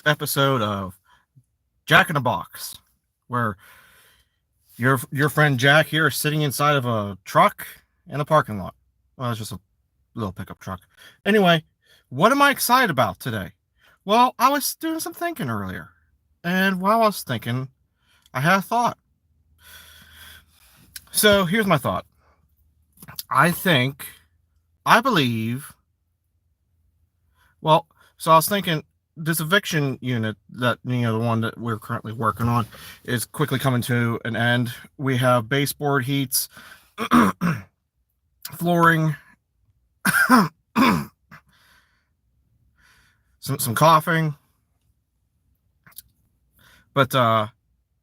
episode of Jack in a Box, where your friend Jack here is sitting inside of a truck in a parking lot. Well, it's just a little pickup truck. Anyway, what am I excited about today? Well, I was doing some thinking earlier, and while I was thinking, I had a thought. So here's my thought. I think, I believe. Well, so I was thinking this eviction unit that the one that we're currently working on is quickly coming to an end. We have baseboard heats, flooring, some coughing, but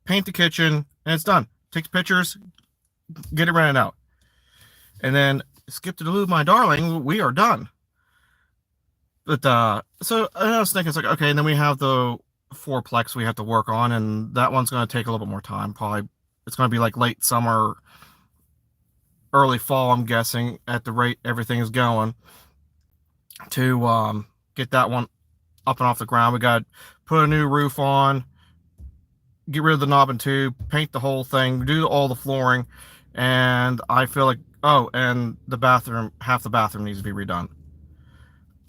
paint the kitchen and it's done. Take the pictures, get it rented out, and then skip to the loo, my darling. We are done. But so I was thinking, it's like, okay, and then we have the fourplex we have to work on, and that one's going to take a little bit more time. Probably it's going to be like late summer, early fall, I'm guessing, at the rate everything is going, to get that one up and off the ground. We got to put a new roof on, get rid of the knob and tube, paint the whole thing, do all the flooring, and I feel like, oh, and the bathroom, half the bathroom needs to be redone.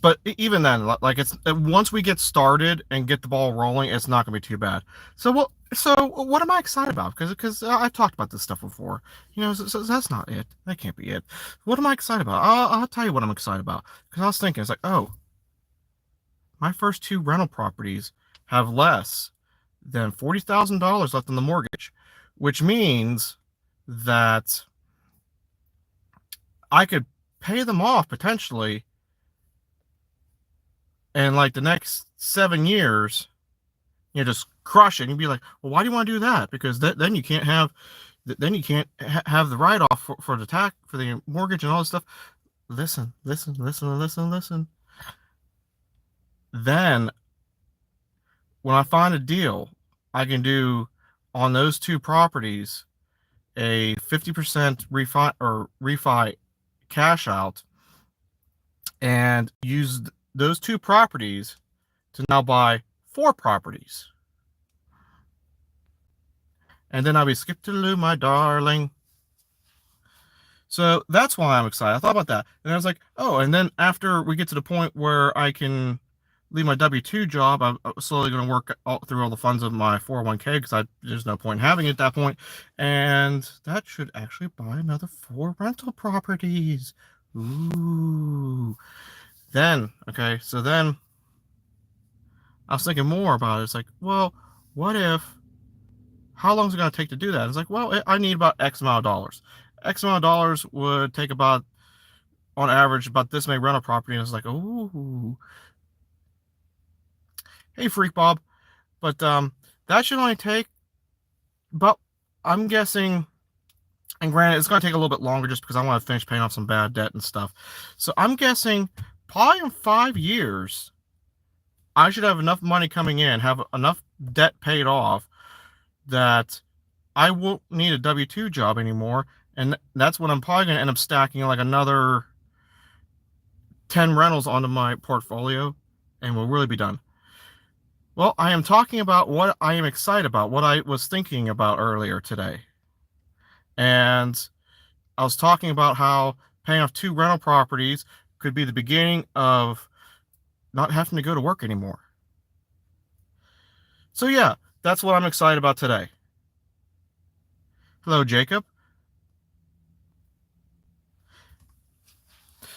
But even then, like, it's once we get started and get the ball rolling, it's not going to be too bad. So what am I excited about? Because I've talked about this stuff before. So that's not it. That can't be it. What am I excited about? I'll tell you what I'm excited about. Because I was thinking, it's like, oh, my first two rental properties have less than $40,000 left on the mortgage, which means that I could pay them off potentially. And like the next 7 years, just crush it. And you'd be like, well, why do you want to do that? Because then you can't have, have the write off for the tax, for the mortgage and all this stuff. Listen. Then when I find a deal, I can do on those two properties a 50% refi cash out, and use those two properties to now buy 4 properties. And then I'll be skip to the loo, my darling. So that's why I'm excited. I thought about that. And I was like, oh, and then after we get to the point where I can leave my W-2 job, I'm slowly going to work through all the funds of my 401k, because there's no point in having it at that point. And that should actually buy another 4 rental properties. Ooh. Then, okay, so then I was thinking more about it. It's like, well, what if, how long is it going to take to do that? It's like, well, I need about X amount of dollars. X amount of dollars would take about, on average, about this many rental property. And it's like, ooh. Hey, Freak Bob. But that should only take, but I'm guessing, and granted, it's going to take a little bit longer just because I want to finish paying off some bad debt and stuff. So I'm guessing probably in 5 years, I should have enough money coming in, have enough debt paid off, that I won't need a W-2 job anymore. And that's when I'm probably going to end up stacking like another 10 rentals onto my portfolio, and we'll really be done. Well, I am talking about what I am excited about, what I was thinking about earlier today. And I was talking about how paying off 2 rental properties could be the beginning of not having to go to work anymore. So yeah, that's what I'm excited about today. Hello, Jacob.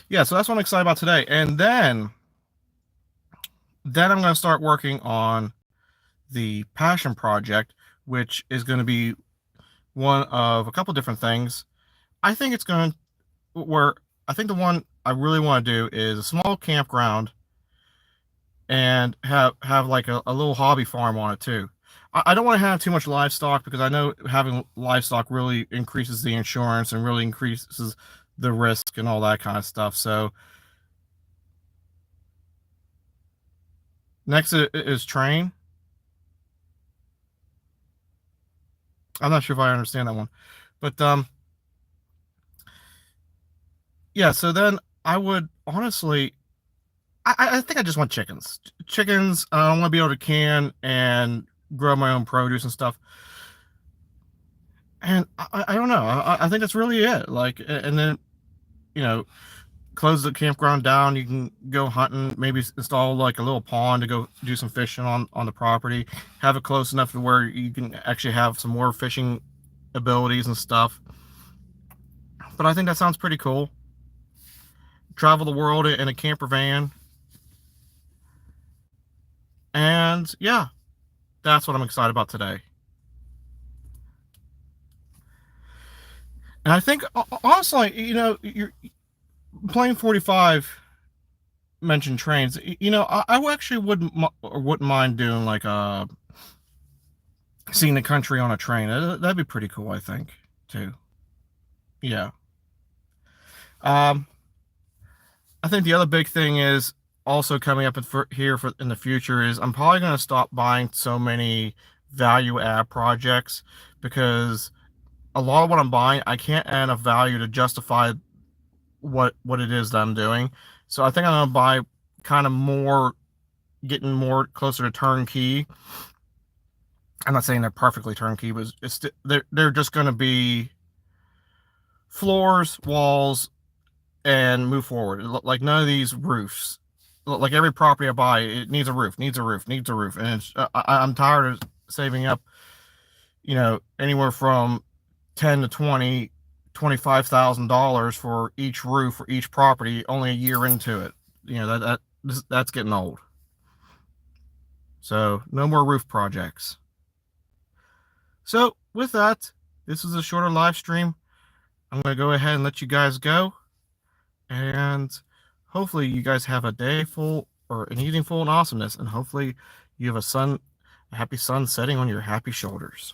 Yeah, so that's what I'm excited about today. And then I'm going to start working on the passion project, which is going to be one of a couple different things. I think it's going to, I think the one I really want to do is a small campground, and have like a little hobby farm on it too. I don't want to have too much livestock, because I know having livestock really increases the insurance and really increases the risk and all that kind of stuff. So next is train. I'm not sure if I understand that one, but yeah. So then I would honestly I think I just want chickens. Chickens. I want to be able to can and grow my own produce and stuff. And I don't know. I think that's really it. Like, and then you know, close the campground down. You can go hunting. Maybe install like a little pond to go do some fishing on the property. Have it close enough to where you can actually have some more fishing abilities and stuff. But I think that sounds pretty cool. Travel the world in a camper van. And yeah, that's what I'm excited about today. And I think, honestly, you're playing 45 mentioned trains. I actually wouldn't mind doing like seeing the country on a train. That'd be pretty cool, I think, too. Yeah. Um, I think the other big thing is also coming up in the future is I'm probably going to stop buying so many value add projects because a lot of what I'm buying, I can't add enough value to justify what it is that I'm doing. So I think I'm gonna buy kind of more, getting more closer to turnkey. I'm not saying they're perfectly turnkey, but they're just gonna be floors, walls, and move forward. Like none of these roofs. Like every property I buy, it needs a roof, needs a roof, needs a roof, and I'm tired of saving up, anywhere from 10 to 20, $25,000 for each roof for each property only a year into it. That's getting old. So no more roof projects. So with that, this is a shorter live stream. I'm going to go ahead and let you guys go, and hopefully you guys have a day full or an evening full in awesomeness, and hopefully you have a happy sun setting on your happy shoulders.